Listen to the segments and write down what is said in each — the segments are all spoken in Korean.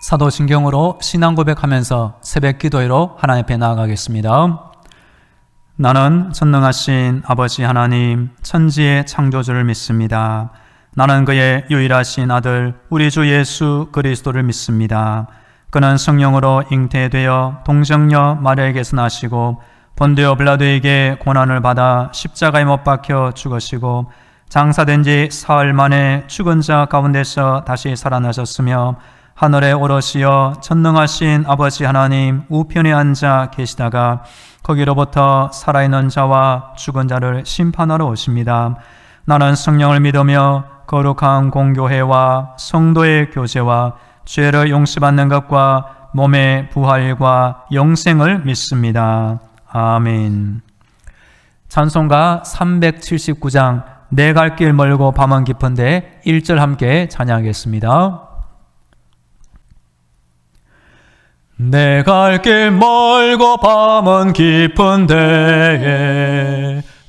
사도신경으로 신앙 고백하면서 새벽 기도회로 하나님 앞에 나아가겠습니다. 나는 전능하신 아버지 하나님, 천지의 창조주를 믿습니다. 나는 그의 유일하신 아들 우리 주 예수 그리스도를 믿습니다. 그는 성령으로 잉태되어 동정녀 마리아에게서 나시고 본디오 빌라도에게 고난을 받아 십자가에 못 박혀 죽으시고 장사된 지 사흘 만에 죽은 자 가운데서 다시 살아나셨으며 하늘에 오르시어 전능하신 아버지 하나님 우편에 앉아 계시다가 거기로부터 살아있는 자와 죽은 자를 심판하러 오십니다. 나는 성령을 믿으며 거룩한 공교회와 성도의 교제와 죄를 용서받는 것과 몸의 부활과 영생을 믿습니다. 아멘. 찬송가 379장 내 갈 길 멀고 밤은 깊은데 1절 함께 찬양하겠습니다. 내 갈 길 멀고 밤은 깊은데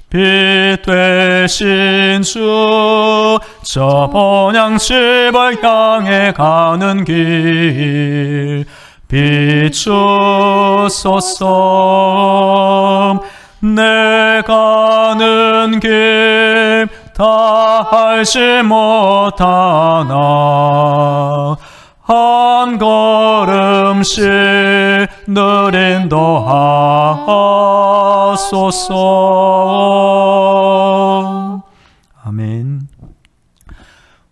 빛 되신 주 저 본향집을 향해 가는 길 비추소서. 내 가는 길 다 알지 못하나 한 걸음씩 늘 인도하소서. 아멘.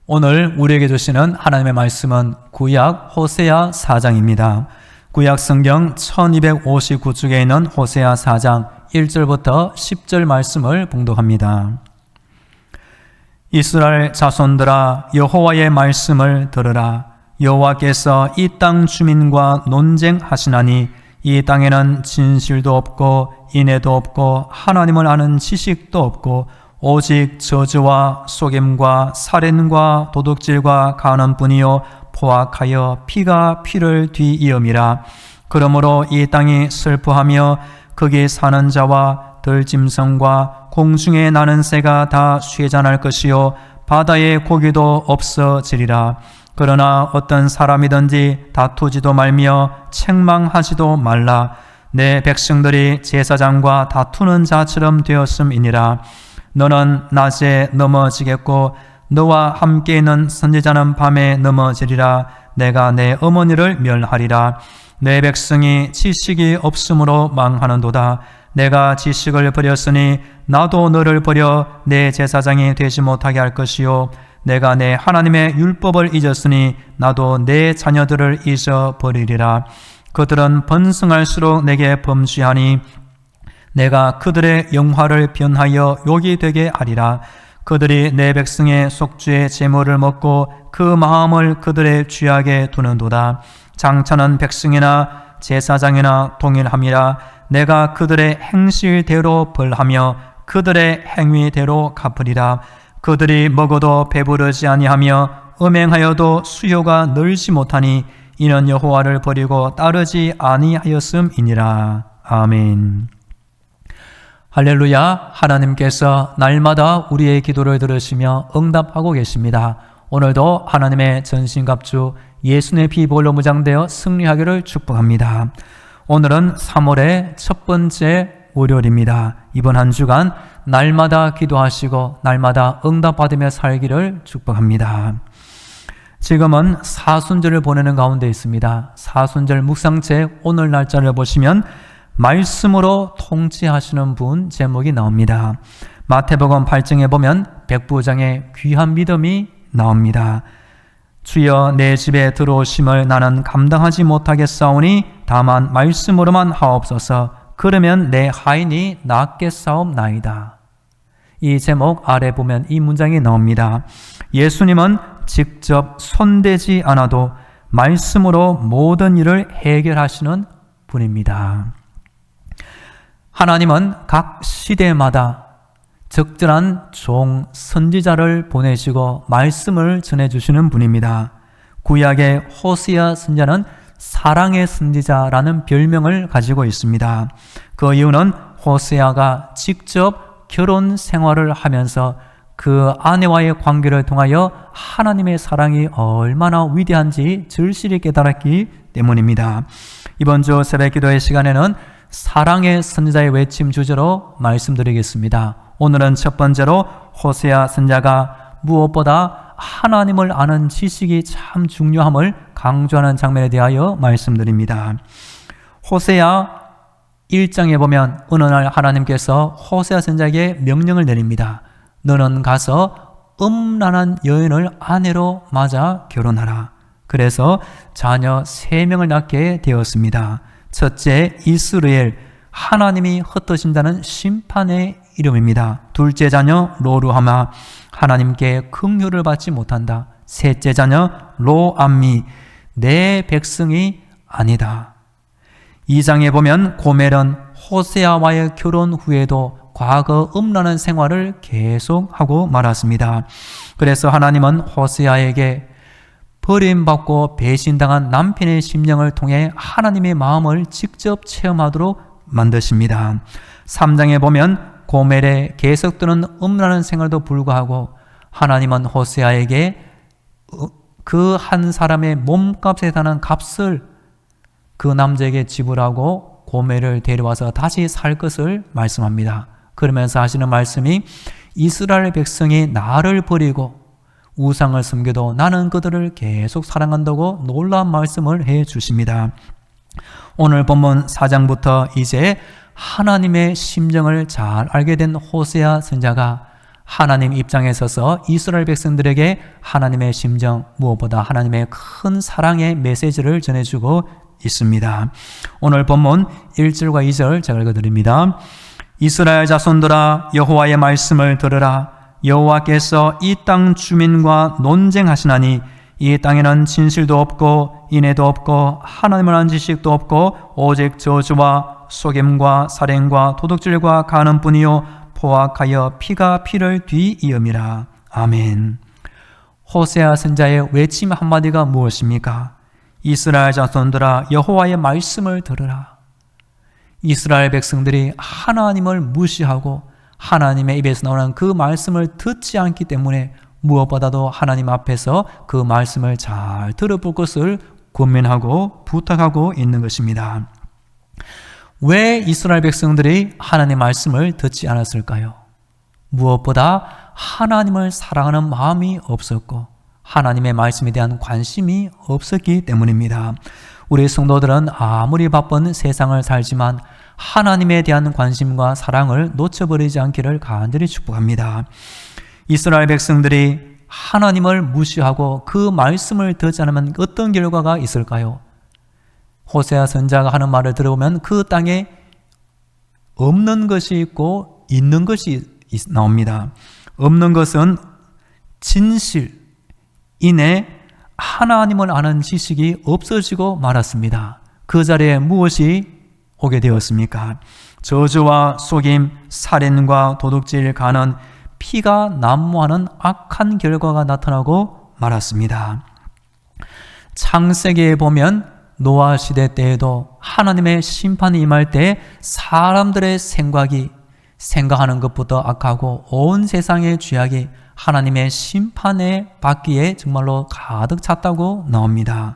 오늘 우리에게 주시는 하나님의 말씀은 구약 호세아 4장입니다. 구약 성경 1259쪽에 있는 호세아 4장 1절부터 10절 말씀을 봉독합니다. 이스라엘 자손들아 여호와의 말씀을 들으라. 여호와께서 이 땅 주민과 논쟁하시나니 이 땅에는 진실도 없고 인애도 없고 하나님을 아는 지식도 없고 오직 저주와 속임과 살인과 도둑질과 간음뿐이요 포악하여 피가 피를 뒤이음이라. 그러므로 이 땅이 슬퍼하며 거기 사는 자와 들짐승과 공중에 나는 새가 다 쇠잔할 것이요 바다의 고기도 없어지리라. 그러나 어떤 사람이든지 다투지도 말며 책망하지도 말라. 내 백성들이 제사장과 다투는 자처럼 되었음이니라. 너는 낮에 넘어지겠고 너와 함께 있는 선지자는 밤에 넘어지리라. 내가 내 어머니를 멸하리라. 내 백성이 지식이 없으므로 망하는도다. 내가 지식을 버렸으니 나도 너를 버려 내 제사장이 되지 못하게 할 것이요 내가 내 하나님의 율법을 잊었으니 나도 내 자녀들을 잊어버리리라. 그들은 번성할수록 내게 범죄하니 내가 그들의 영화를 변하여 욕이 되게 하리라. 그들이 내 백성의 속죄의 제물을 먹고 그 마음을 그들의 죄악에 두는도다. 장차는 백성이나 제사장이나 동일함이라. 내가 그들의 행실대로 벌하며 그들의 행위대로 갚으리라. 그들이 먹어도 배부르지 아니하며 음행하여도 수요가 늘지 못하니 이는 여호와를 버리고 따르지 아니하였음이니라. 아멘. 할렐루야. 하나님께서 날마다 우리의 기도를 들으시며 응답하고 계십니다. 오늘도 하나님의 전신갑주 예수의 피 보혈로 무장되어 승리하기를 축복합니다. 오늘은 3월의 첫 번째 월요일입니다. 이번 한 주간 날마다 기도하시고 날마다 응답받으며 살기를 축복합니다. 지금은 사순절을 보내는 가운데 있습니다. 사순절 묵상책 오늘 날짜를 보시면 말씀으로 통치하시는 분 제목이 나옵니다. 마태복음 8장에 보면 백부장의 귀한 믿음이 나옵니다. 주여 내 집에 들어오심을 나는 감당하지 못하겠사오니 다만 말씀으로만 하옵소서. 그러면 내 하인이 낫겠사옵나이다. 이 제목 아래 보면 이 문장이 나옵니다. 예수님은 직접 손대지 않아도 말씀으로 모든 일을 해결하시는 분입니다. 하나님은 각 시대마다 적절한 종 선지자를 보내시고 말씀을 전해주시는 분입니다. 구약의 호세아 선지자는 사랑의 선지자라는 별명을 가지고 있습니다. 그 이유는 호세아가 직접 결혼 생활을 하면서 그 아내와의 관계를 통하여 하나님의 사랑이 얼마나 위대한지 절실히 깨달았기 때문입니다. 이번 주 새벽 기도의 시간에는 사랑의 선지자의 외침 주제로 말씀드리겠습니다. 오늘은 첫 번째로 호세아 선지자가 무엇보다 하나님을 아는 지식이 참 중요함을 강조하는 장면에 대하여 말씀드립니다. 호세아 1장에 보면 어느 날 하나님께서 호세아 선지자에게 명령을 내립니다. 너는 가서 음란한 여인을 아내로 맞아 결혼하라. 그래서 자녀 3명을 낳게 되었습니다. 첫째 이스라엘, 하나님이 흩어진다는 심판의 이름입니다. 둘째 자녀 로루하마, 하나님께 긍휼을 받지 못한다. 셋째 자녀 로암미, 내 백성이 아니다. 2장에 보면 고멜은 호세아와의 결혼 후에도 과거 음란한 생활을 계속하고 말았습니다. 그래서 하나님은 호세아에게 버림받고 배신당한 남편의 심령을 통해 하나님의 마음을 직접 체험하도록 만드십니다. 3장에 보면 고멜의 계속되는 음란한 생활도 불구하고 하나님은 호세아에게 그 한 사람의 몸값에 달하는 값을 그 남자에게 지불하고 고멜을 데려와서 다시 살 것을 말씀합니다. 그러면서 하시는 말씀이 이스라엘 백성이 나를 버리고 우상을 섬겨도 나는 그들을 계속 사랑한다고 놀라운 말씀을 해 주십니다. 오늘 본문 4장부터 이제 하나님의 심정을 잘 알게 된 호세아 선지자가 하나님 입장에 서서 이스라엘 백성들에게 하나님의 심정, 무엇보다 하나님의 큰 사랑의 메시지를 전해주고 있습니다. 오늘 본문 1절과 2절 제가 읽어드립니다. 이스라엘 자손들아 여호와의 말씀을 들으라. 여호와께서 이 땅 주민과 논쟁하시나니 이 땅에는 진실도 없고 인애도 없고 하나님을 아는 지식도 없고 오직 저주와 속임과 살인과 도둑질과 간음뿐이요 포악하여 피가 피를 뒤이음이라. 아멘. 호세아 선지자의 외침 한마디가 무엇입니까? 이스라엘 자손들아 여호와의 말씀을 들으라. 이스라엘 백성들이 하나님을 무시하고 하나님의 입에서 나오는 그 말씀을 듣지 않기 때문에 무엇보다도 하나님 앞에서 그 말씀을 잘 들어볼 것을 권면하고 부탁하고 있는 것입니다. 왜 이스라엘 백성들이 하나님의 말씀을 듣지 않았을까요? 무엇보다 하나님을 사랑하는 마음이 없었고 하나님의 말씀에 대한 관심이 없었기 때문입니다. 우리 성도들은 아무리 바쁜 세상을 살지만 하나님에 대한 관심과 사랑을 놓쳐버리지 않기를 간절히 축복합니다. 이스라엘 백성들이 하나님을 무시하고 그 말씀을 듣지 않으면 어떤 결과가 있을까요? 호세아 선지자가 하는 말을 들어보면 그 땅에 없는 것이 있고 있는 것이 나옵니다. 없는 것은 진실, 인해 하나님을 아는 지식이 없어지고 말았습니다. 그 자리에 무엇이 오게 되었습니까? 저주와 속임, 살인과 도둑질, 간음, 피가 난무하는 악한 결과가 나타나고 말았습니다. 창세기에 보면 노아 시대 때에도 하나님의 심판이 임할 때 사람들의 생각하는 것부터 악하고 온 세상의 죄악이 하나님의 심판에 받기에 정말로 가득 찼다고 나옵니다.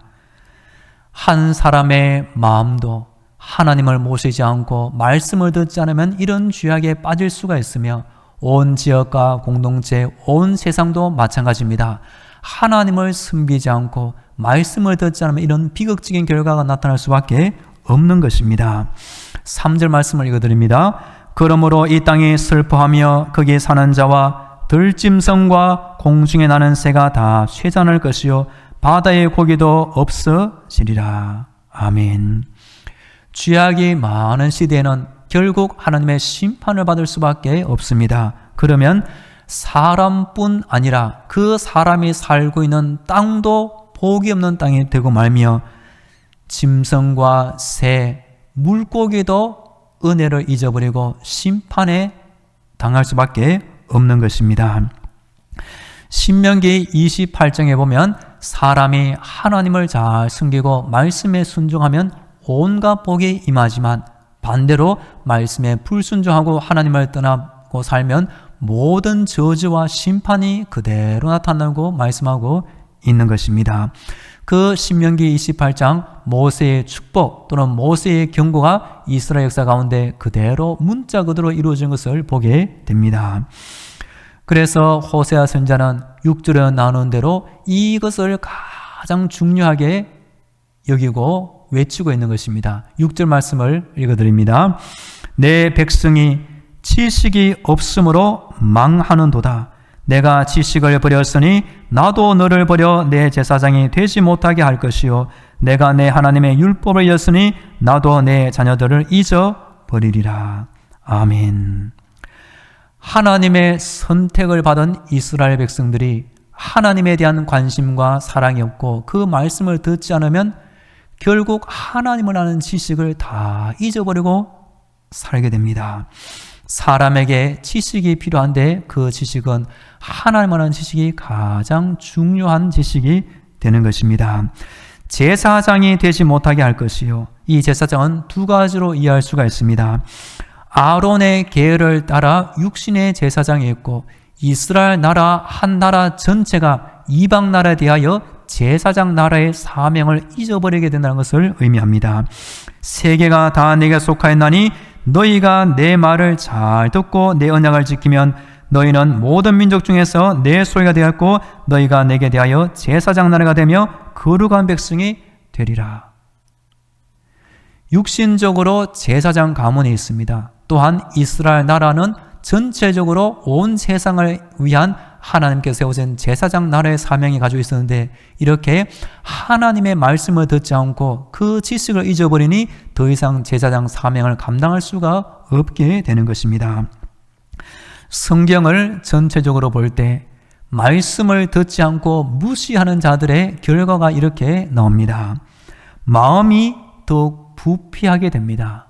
한 사람의 마음도 하나님을 모시지 않고 말씀을 듣지 않으면 이런 죄악에 빠질 수가 있으며 온 지역과 공동체, 온 세상도 마찬가지입니다. 하나님을 섬기지 않고 말씀을 듣지 않으면 이런 비극적인 결과가 나타날 수밖에 없는 것입니다. 3절 말씀을 읽어드립니다. 그러므로 이 땅이 슬퍼하며 거기에 사는 자와 들짐승과 공중에 나는 새가 다 쇠잔할 것이요 바다의 고기도 없어지리라. 아멘. 죄악이 많은 시대에는 결국 하나님의 심판을 받을 수밖에 없습니다. 그러면 사람뿐 아니라 그 사람이 살고 있는 땅도 복이 없는 땅이 되고 말며 짐승과 새, 물고기도 은혜를 잊어버리고 심판에 당할 수밖에 없는 것입니다. 신명기 28장에 보면 사람이 하나님을 잘 숨기고 말씀에 순종하면 온갖 복이 임하지만 반대로 말씀에 불순종하고 하나님을 떠나고 살면 모든 저주와 심판이 그대로 나타나고 말씀하고 있는 것입니다. 그 신명기 28장 모세의 축복 또는 모세의 경고가 이스라엘 역사 가운데 그대로 문자 그대로 이루어진 것을 보게 됩니다. 그래서 호세아 선지자는 6절에 나눈 대로 이것을 가장 중요하게 여기고 외치고 있는 것입니다. 6절 말씀을 읽어드립니다. 내 백성이 지식이 없으므로 망하는도다. 내가 지식을 버렸으니 나도 너를 버려 내 제사장이 되지 못하게 할 것이요 내가 내 하나님의 율법을 잃었으니 나도 내 자녀들을 잊어버리리라. 아멘. 하나님의 선택을 받은 이스라엘 백성들이 하나님에 대한 관심과 사랑이 없고 그 말씀을 듣지 않으면 결국 하나님을 아는 지식을 다 잊어버리고 살게 됩니다. 사람에게 지식이 필요한데 그 지식은 하나님을 아는 지식이 가장 중요한 지식이 되는 것입니다. 제사장이 되지 못하게 할 것이요. 이 제사장은 두 가지로 이해할 수가 있습니다. 아론의 계열을 따라 육신의 제사장이 있고 이스라엘 나라 한 나라 전체가 이방 나라에 대하여 제사장 나라의 사명을 잊어버리게 된다는 것을 의미합니다. 세계가 다 내게 속하였나니 너희가 내 말을 잘 듣고 내 언약을 지키면 너희는 모든 민족 중에서 내 소유가 되었고 너희가 내게 대하여 제사장 나라가 되며 거룩한 백성이 되리라. 육신적으로 제사장 가문이 있습니다. 또한 이스라엘 나라는 전체적으로 온 세상을 위한 하나님께서 세우신 제사장 나라의 사명이 가지고 있었는데 이렇게 하나님의 말씀을 듣지 않고 그 지식을 잊어버리니 더 이상 제사장 사명을 감당할 수가 없게 되는 것입니다. 성경을 전체적으로 볼 때 말씀을 듣지 않고 무시하는 자들의 결과가 이렇게 나옵니다. 마음이 더욱 부패하게 됩니다.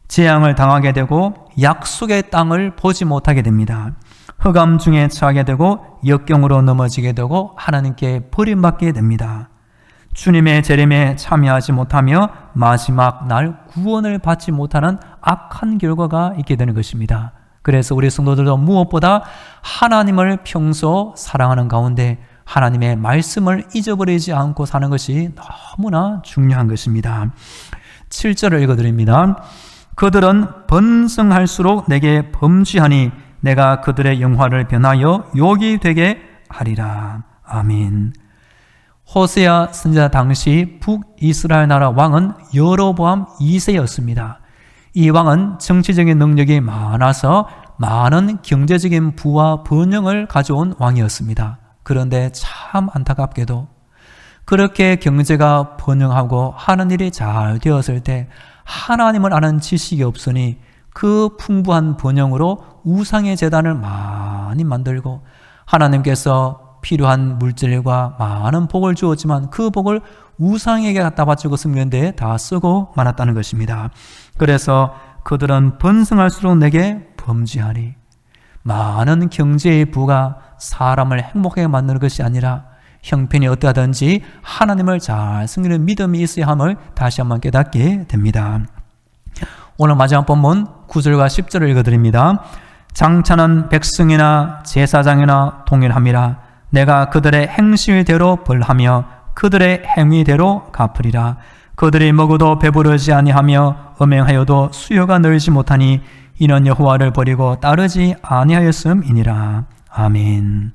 재앙을 당하게 되고 약속의 땅을 보지 못하게 됩니다. 흑암 중에 처하게 되고 역경으로 넘어지게 되고 하나님께 버림받게 됩니다. 주님의 재림에 참여하지 못하며 마지막 날 구원을 받지 못하는 악한 결과가 있게 되는 것입니다. 그래서 우리 성도들도 무엇보다 하나님을 평소 사랑하는 가운데 하나님의 말씀을 잊어버리지 않고 사는 것이 너무나 중요한 것입니다. 7절을 읽어드립니다. 그들은 번성할수록 내게 범죄하니 내가 그들의 영화를 변하여 욕이 되게 하리라. 아멘. 호세아 선지자 당시 북이스라엘 나라 왕은 여로보암 2세였습니다. 이 왕은 정치적인 능력이 많아서 많은 경제적인 부와 번영을 가져온 왕이었습니다. 그런데 참 안타깝게도 그렇게 경제가 번영하고 하는 일이 잘 되었을 때 하나님을 아는 지식이 없으니 그 풍부한 번영으로 우상의 제단을 많이 만들고 하나님께서 필요한 물질과 많은 복을 주었지만 그 복을 우상에게 갖다 바치고 섬기는 데 다 쓰고 말았다는 것입니다. 그래서 그들은 번성할수록 내게 범죄하리. 많은 경제의 부가 사람을 행복하게 만드는 것이 아니라 형편이 어떠하든지 하나님을 잘 섬기는 믿음이 있어야 함을 다시 한번 깨닫게 됩니다. 오늘 마지막 본문 9절과 10절을 읽어드립니다. 장차는 백성이나 제사장이나 동일함이라. 내가 그들의 행실대로 벌하며 그들의 행위대로 갚으리라. 그들이 먹어도 배부르지 아니하며 음행하여도 수요가 늘지 못하니 이는 여호와를 버리고 따르지 아니하였음이니라. 아멘.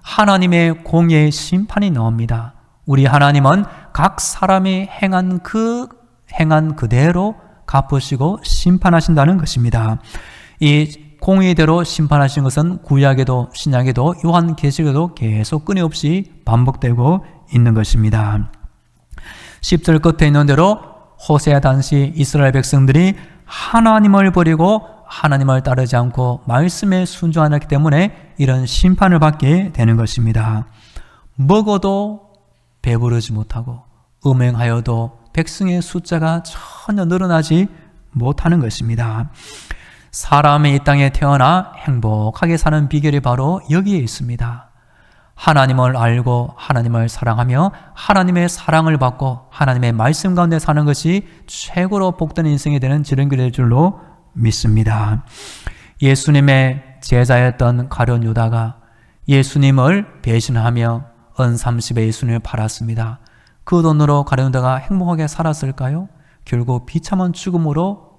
하나님의 공의의 심판이 나옵니다. 우리 하나님은 각 사람이 행한 그대로 갚으시고 심판하신다는 것입니다. 이 공의대로 심판하신 것은 구약에도 신약에도 요한계시록에도 계속 끊임없이 반복되고 있는 것입니다. 10절 끝에 있는 대로 호세아 당시 이스라엘 백성들이 하나님을 버리고 하나님을 따르지 않고 말씀에 순종하기 때문에 이런 심판을 받게 되는 것입니다. 먹어도 배부르지 못하고 음행하여도 백성의 숫자가 전혀 늘어나지 못하는 것입니다. 사람이 이 땅에 태어나 행복하게 사는 비결이 바로 여기에 있습니다. 하나님을 알고 하나님을 사랑하며 하나님의 사랑을 받고 하나님의 말씀 가운데 사는 것이 최고로 복된 인생이 되는 지름길이 될 줄로 믿습니다. 예수님의 제자였던 가룟 유다가 예수님을 배신하며 은 30에 예수님을 팔았습니다. 그 돈으로 가룟 유다가 행복하게 살았을까요? 결국 비참한 죽음으로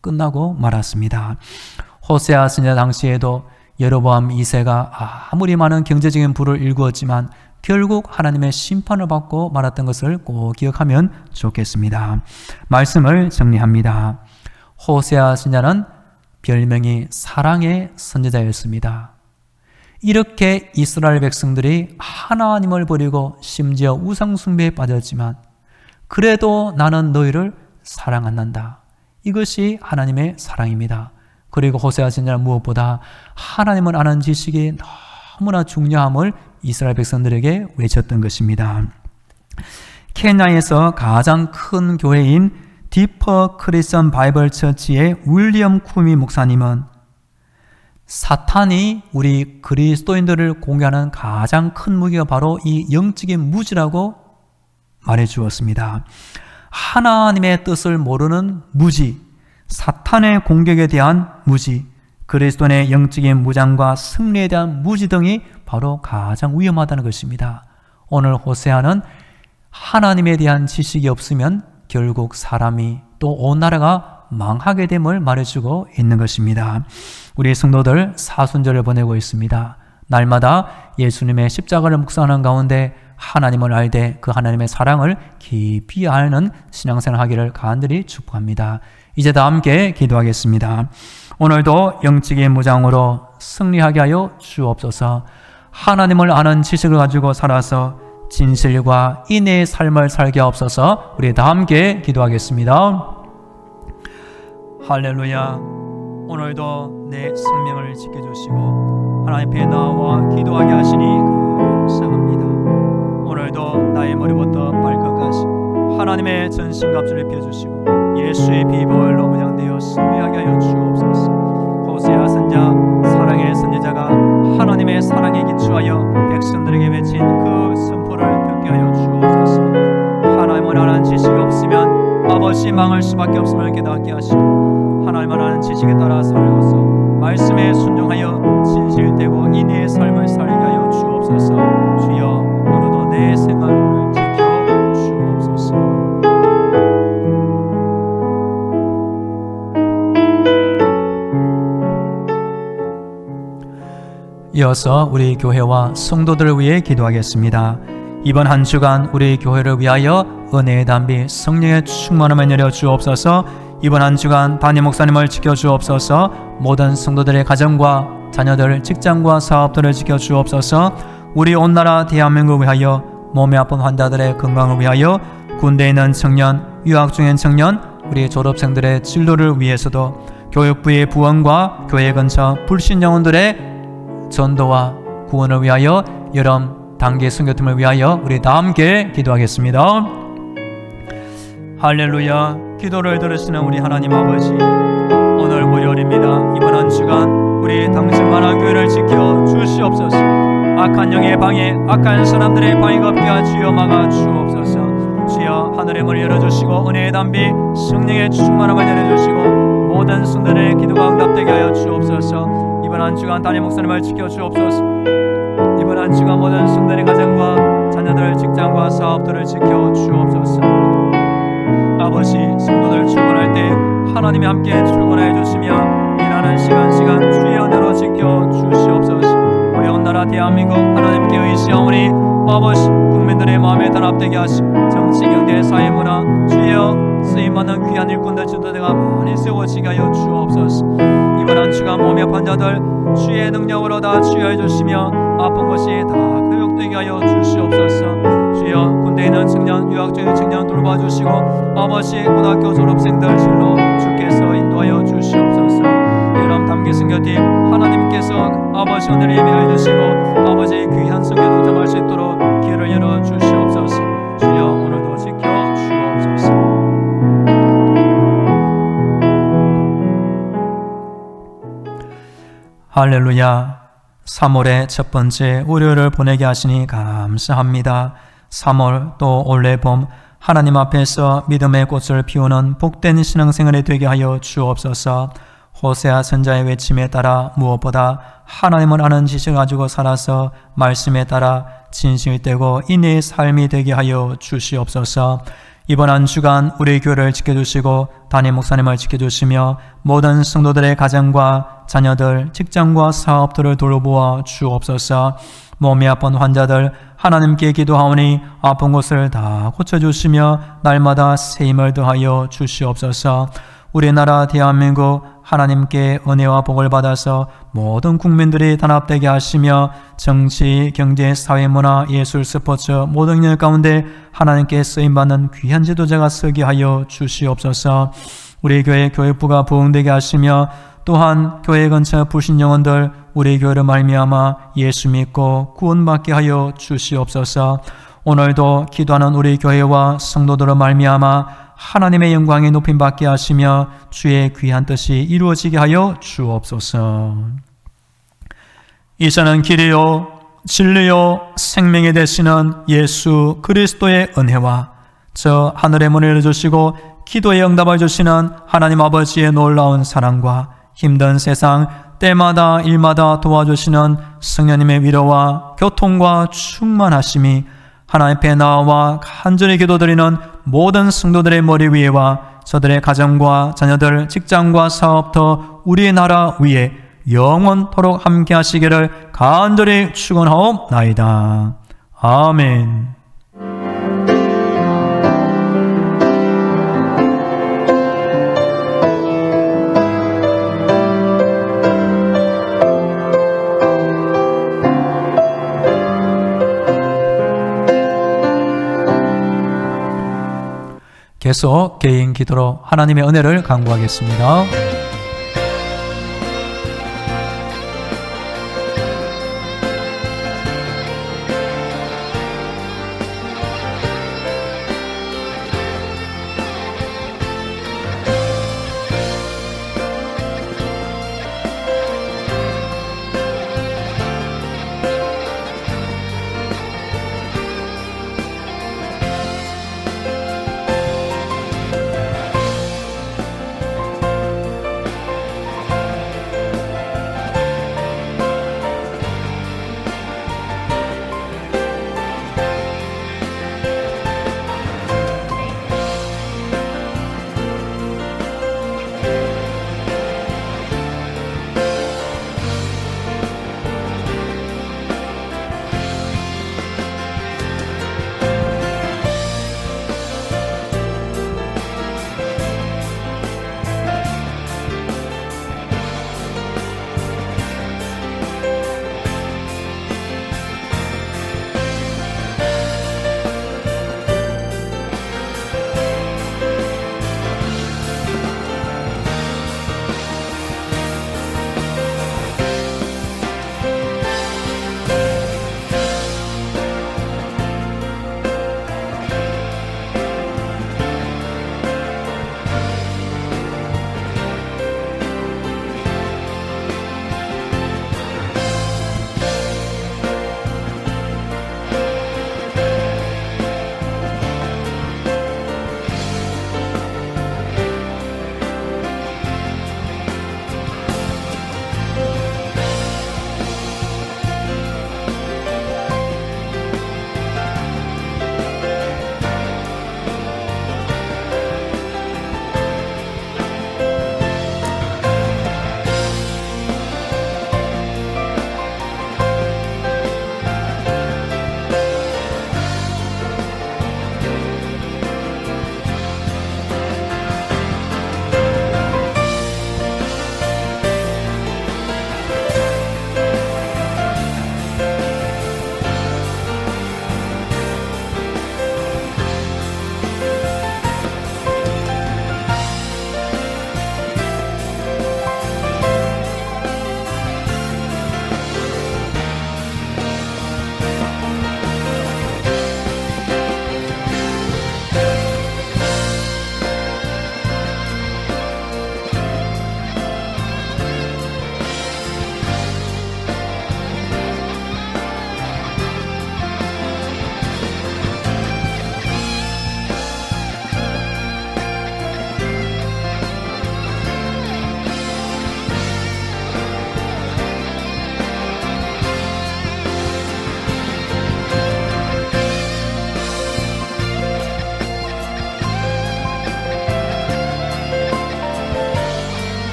끝나고 말았습니다. 호세아 선지자 당시에도 여로보암 2세가 아무리 많은 경제적인 부를 일구었지만 결국 하나님의 심판을 받고 말았던 것을 꼭 기억하면 좋겠습니다. 말씀을 정리합니다. 호세아 선지자는 별명이 사랑의 선지자였습니다. 이렇게 이스라엘 백성들이 하나님을 버리고 심지어 우상 숭배에 빠졌지만 그래도 나는 너희를 사랑한다. 이것이 하나님의 사랑입니다. 그리고 호세아 선지자는 무엇보다 하나님을 아는 지식이 너무나 중요함을 이스라엘 백성들에게 외쳤던 것입니다. 케냐에서 가장 큰 교회인 디퍼 크리스천 바이블 처치의 윌리엄 쿠미 목사님은 사탄이 우리 그리스도인들을 공격하는 가장 큰 무기가 바로 이 영적인 무지라고 말해 주었습니다. 하나님의 뜻을 모르는 무지, 사탄의 공격에 대한 무지, 그리스도인의 영적인 무장과 승리에 대한 무지 등이 바로 가장 위험하다는 것입니다. 오늘 호세아는 하나님에 대한 지식이 없으면 결국 사람이 또 온 나라가 망하게 됨을 말해주고 있는 것입니다. 우리 성도들 사순절을 보내고 있습니다. 날마다 예수님의 십자가를 묵상하는 가운데 하나님을 알되 그 하나님의 사랑을 깊이 아는 신앙생활 하기를 간절히 축복합니다. 이제 다 함께 기도하겠습니다. 오늘도 영적인 무장으로 승리하게 하여 주옵소서. 하나님을 아는 지식을 가지고 살아서 진실과 인내의 삶을 살게 하옵소서. 우리 다 함께 기도하겠습니다. 할렐루야. 오늘도 내 생명을 지켜주시고 하나님 앞에 나와 기도하게 하시니 감사합니다. 오늘도 나의 머리부터 발끝까지 하나님의 전신갑주를 입혀주시고 예수의 비보혈로 무장되어 승리하게 하여 주옵소서. 호세아 선지자 사랑의 선지자가 하나님의 사랑에 기초하여 백성들에게 외친 그 선포를 듣게 하여 주옵소서. 하나님을 아는 지식이 없으면 아버지 망할 수밖에 없음을 깨닫게 하시고 하나님을 아는 지식에 따라 살고서 말씀에 순종하여 진실되고 인내의 삶을 살게 하여 주옵소서. 주여 오늘도 내 생활을 지켜 주옵소서. 이어서 우리 교회와 성도들을 위해 기도하겠습니다. 이번 한 주간 우리 교회를 위하여 은혜의 담비 성령의 충만함을 내려 주옵소서. 이번 한 주간 담임 목사님을 지켜 주옵소서. 모든 성도들의 가정과 자녀들, 직장과 사업들을 지켜 주옵소서. 우리 온 나라 대한민국을 위하여 몸에 아픈 환자들의 건강을 위하여 군대에 있는 청년, 유학 중인 청년, 우리 졸업생들의 진로를 위해서도 교육부의 부원과 교회 근처 불신 영혼들의 전도와 구원을 위하여 여름 단기 선교팀을 위하여 우리 다 함께 기도하겠습니다. 할렐루야. 기도를 들으시는 우리 하나님 아버지, 오늘 월요일입니다. 이번 한 주간 우리 당신만한 교회를 지켜 주시옵소서. 악한 영의 방해, 악한 사람들의 방해가 없게 하여 막아 주옵소서. 주여 하늘의 문을 열어주시고 은혜의 담비 성령의 충만함을 내려주시고 모든 성도들의 기도가 응답되게 하여 주옵소서. 이번 한 주간 담임 목사님을 지켜 주옵소서. 이번 한 주간 모든 성도들의 가정과 자녀들, 직장과 사업들을 지켜 주옵소서. 아버지, 성도들 출근할 때 하나님이 함께 출근하여 주시며 일하는 시간 주의 은혜로 지켜 주시옵소서. 우리 온 나라 대한민국 하나님께 의지하오니 아버지, 국민들의 마음에 단합되게 하시고 정치, 경제, 사회, 문화 주여 쓰임받는 귀한 일꾼들 지도자가 많이 세워지게 하여 주옵소서. 이번 한 주간 몸이 아픈 자들 주의 능력으로 다 치유해 주시며 아픈 것이 다 회복되게 하여 주시옵소서. 주여 군대에 있는 청년, 유학 중인 청년 돌봐주시고 아버지 고등학교 졸업생들 진로 주께서 인도하여 주시옵소서. 여름 단기 선교팀 하나님께서 아버지 은혜를 예배해 주시고 아버지 귀한 선교 동참할 수 있도록 길을 열어 주시옵소서. 주여 오늘도 지켜 주옵소서. 할렐루야. 3월의 첫 번째 월요일을 보내게 하시니 감사합니다. 3월 또 올해 봄 하나님 앞에서 믿음의 꽃을 피우는 복된 신앙생활이 되게 하여 주옵소서. 호세아 선자의 외침에 따라 무엇보다 하나님을 아는 지식을 가지고 살아서 말씀에 따라 진실이 되고 인내의 삶이 되게 하여 주시옵소서. 이번 한 주간 우리 교회를 지켜주시고 담임 목사님을 지켜주시며 모든 성도들의 가정과 자녀들, 직장과 사업들을 돌보아 주옵소서. 몸이 아픈 환자들 하나님께 기도하오니 아픈 곳을 다 고쳐주시며 날마다 새 힘을 더하여 주시옵소서. 우리나라 대한민국 하나님께 은혜와 복을 받아서 모든 국민들이 단합되게 하시며 정치, 경제, 사회, 문화, 예술, 스포츠 모든 일 가운데 하나님께 쓰임받는 귀한 지도자가 서게 하여 주시옵소서. 우리 교회 교육부가 부흥되게 하시며 또한 교회 근처 불신 영혼들 우리 교회를 말미암아 예수 믿고 구원받게 하여 주시옵소서. 오늘도 기도하는 우리 교회와 성도들을 말미암아 하나님의 영광이 높임받게 하시며 주의 귀한 뜻이 이루어지게 하여 주옵소서. 이제는 길이요 진리요 생명이 되시는 예수 그리스도의 은혜와 저 하늘의 문을 열어주시고 기도에 응답을 주시는 하나님 아버지의 놀라운 사랑과 힘든 세상 때마다 일마다 도와주시는 성령님의 위로와 교통과 충만하심이 하나님 앞에 나와 간절히 기도드리는 모든 성도들의 머리 위에와 저들의 가정과 자녀들, 직장과 사업터 우리의 나라 위에 영원토록 함께 하시기를 간절히 축원하옵나이다. 아멘. 계속 개인 기도로 하나님의 은혜를 간구하겠습니다.